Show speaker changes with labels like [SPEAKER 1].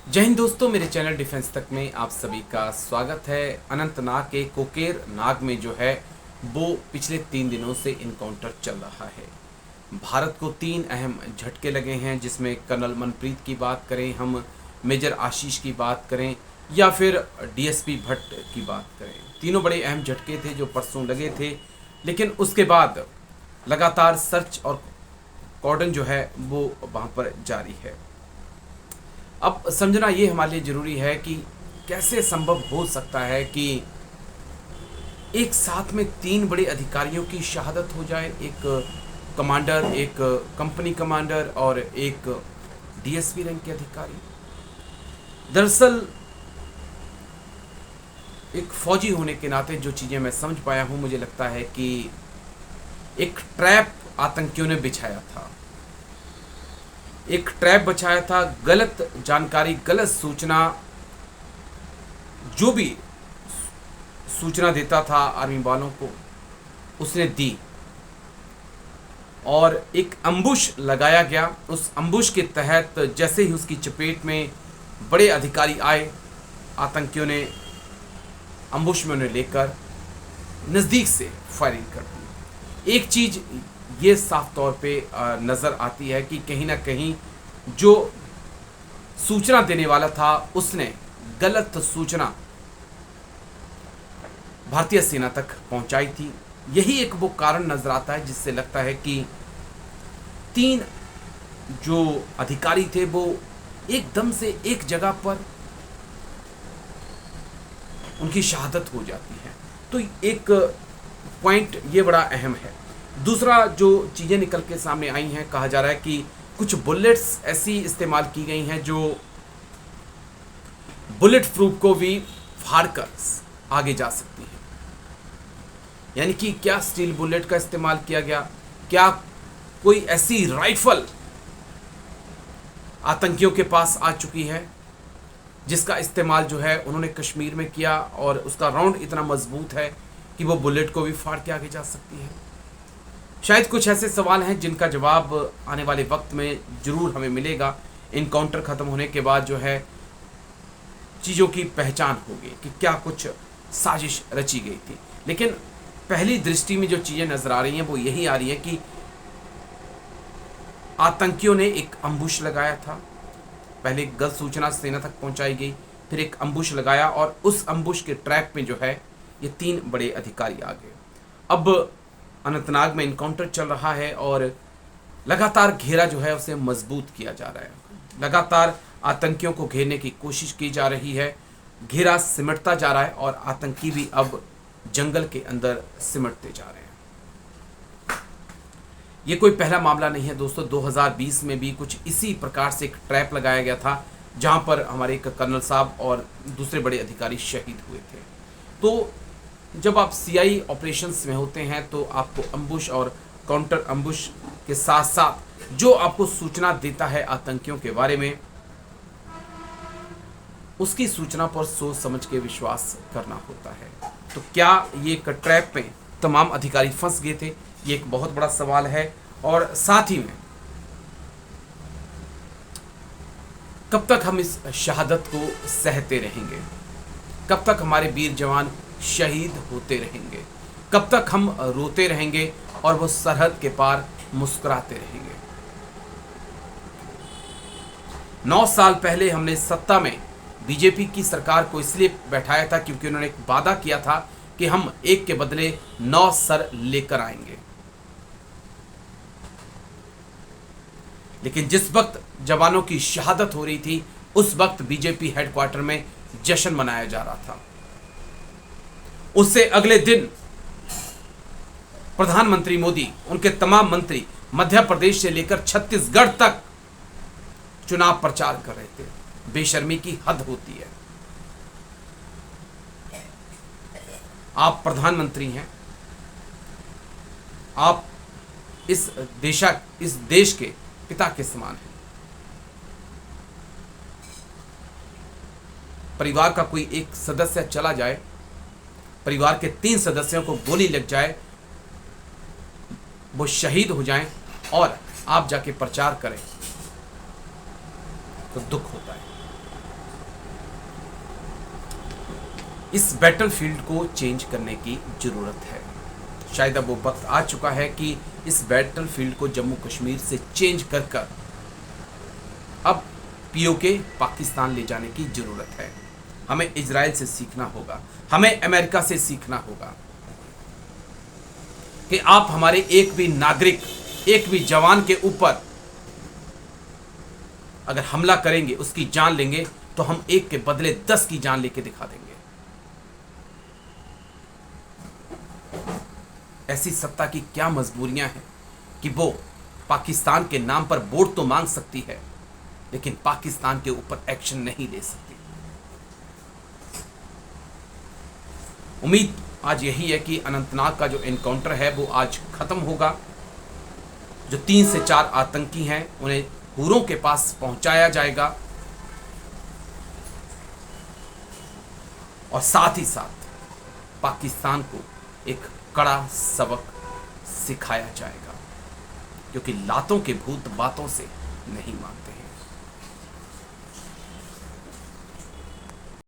[SPEAKER 1] जय हिंद दोस्तों, मेरे चैनल डिफेंस तक में आप सभी का स्वागत है। अनंतनाग के कोकेर नाग में जो है वो पिछले 3 दिनों से इनकाउंटर चल रहा है। भारत को 3 अहम झटके लगे हैं, जिसमें कर्नल मनप्रीत की बात करें, हम मेजर आशीष की बात करें या फिर डीएसपी भट्ट की बात करें। तीनों बड़े अहम झटके थे जो परसों लगे थे, लेकिन उसके बाद लगातार सर्च और कॉर्डन जो है वो वहाँ पर जारी है। अब समझना ये हमारे लिए ज़रूरी है कि कैसे संभव हो सकता है कि एक साथ में 3 बड़े अधिकारियों की शहादत हो जाए, एक कमांडर, एक कंपनी कमांडर और एक डीएसपी रैंक के अधिकारी। दरअसल एक फौजी होने के नाते जो चीज़ें मैं समझ पाया हूँ, मुझे लगता है कि एक ट्रैप आतंकियों ने बिछाया था, एक ट्रैप बचाया था। गलत जानकारी, गलत सूचना, जो भी सूचना देता था आर्मी वालों को, उसने दी और एक अम्बुश लगाया गया। उस अम्बुश के तहत जैसे ही उसकी चपेट में बड़े अधिकारी आए, आतंकियों ने अम्बुश में उन्हें लेकर नज़दीक से फायरिंग कर दी। एक चीज़ ये साफ तौर पे नज़र आती है कि कहीं ना कहीं जो सूचना देने वाला था उसने गलत सूचना भारतीय सेना तक पहुंचाई थी। यही एक वो कारण नजर आता है जिससे लगता है कि 3 जो अधिकारी थे वो एकदम से एक जगह पर उनकी शहादत हो जाती है। तो एक पॉइंट ये बड़ा अहम है। दूसरा जो चीज़ें निकल के सामने आई हैं, कहा जा रहा है कि कुछ बुलेट्स ऐसी इस्तेमाल की गई हैं जो बुलेट प्रूफ को भी फाड़कर आगे जा सकती हैं। यानी कि क्या स्टील बुलेट का इस्तेमाल किया गया, क्या कोई ऐसी राइफल आतंकियों के पास आ चुकी है जिसका इस्तेमाल जो है उन्होंने कश्मीर में किया और उसका राउंड इतना मजबूत है कि वो बुलेट को भी फाड़ के आगे जा सकती है। शायद कुछ ऐसे सवाल हैं जिनका जवाब आने वाले वक्त में ज़रूर हमें मिलेगा। इनकाउंटर ख़त्म होने के बाद जो है चीज़ों की पहचान होगी कि क्या कुछ साजिश रची गई थी। लेकिन पहली दृष्टि में जो चीज़ें नज़र आ रही हैं वो यही आ रही है कि आतंकियों ने एक अम्बुश लगाया था। पहले गलत सूचना सेना तक पहुंचाई गई, फिर एक अम्बुश लगाया और उस अम्बुश के ट्रैक में जो है ये 3 बड़े अधिकारी आ गए। अब अनंतनाग में इनकाउंटर चल रहा है और लगातार घेरा जो है उसे मजबूत किया जा रहा है। लगातार आतंकियों को घेरने की कोशिश की जा रही है। घेरा सिमटता जा रहा है और आतंकी भी अब जंगल के अंदर सिमटते जा रहे हैं। ये कोई पहला मामला नहीं है दोस्तों। 2020 में भी कुछ इसी प्रकार से एक ट्रैप लगाया गया था, जहां पर हमारे एक कर्नल साहब और दूसरे बड़े अधिकारी शहीद हुए थे। तो जब आप सीआई ऑपरेशंस में होते हैं तो आपको अम्बुश और काउंटर अम्बुश के साथ साथ जो आपको सूचना देता है आतंकियों के बारे में, उसकी सूचना पर सोच समझ के विश्वास करना होता है। तो क्या ये एक ट्रैप में तमाम अधिकारी फंस गए थे, ये एक बहुत बड़ा सवाल है। और साथ ही में कब तक हम इस शहादत को सहते रहेंगे, कब तक हमारे वीर जवान शहीद होते रहेंगे, कब तक हम रोते रहेंगे और वो सरहद के पार मुस्कुराते रहेंगे। 9 साल पहले हमने सत्ता में बीजेपी की सरकार को इसलिए बैठाया था क्योंकि उन्होंने एक वादा किया था कि हम एक के बदले 9 सर लेकर आएंगे। लेकिन जिस वक्त जवानों की शहादत हो रही थी, उस वक्त बीजेपी हेडक्वार्टर में जश्न मनाया जा रहा था। उससे अगले दिन प्रधानमंत्री मोदी, उनके तमाम मंत्री मध्य प्रदेश से लेकर छत्तीसगढ़ तक चुनाव प्रचार कर रहे थे। बेशर्मी की हद होती है। आप प्रधानमंत्री हैं, आप इस देश के पिता के समान हैं। परिवार का कोई एक सदस्य चला जाए, परिवार के 3 सदस्यों को गोली लग जाए, वो शहीद हो जाएं और आप जाके प्रचार करें तो दुख होता है। इस बैटलफील्ड को चेंज करने की ज़रूरत है। शायद अब वो वक्त आ चुका है कि इस बैटलफील्ड को जम्मू कश्मीर से चेंज कर कर अब पीओके पाकिस्तान ले जाने की ज़रूरत है। हमें इजराइल से सीखना होगा, हमें अमेरिका से सीखना होगा कि आप हमारे एक भी नागरिक, एक भी जवान के ऊपर अगर हमला करेंगे, उसकी जान लेंगे, तो हम एक के बदले 10 की जान लेके दिखा देंगे। ऐसी सत्ता की क्या मजबूरियां हैं कि वो पाकिस्तान के नाम पर वोट तो मांग सकती है, लेकिन पाकिस्तान के ऊपर एक्शन नहीं ले सकती। उम्मीद आज यही है कि अनंतनाग का जो एनकाउंटर है वो आज खत्म होगा। जो 3 से 4 आतंकी हैं उन्हें हुरों के पास पहुंचाया जाएगा और साथ ही साथ पाकिस्तान को एक कड़ा सबक सिखाया जाएगा, क्योंकि लातों के भूत बातों से नहीं मानते।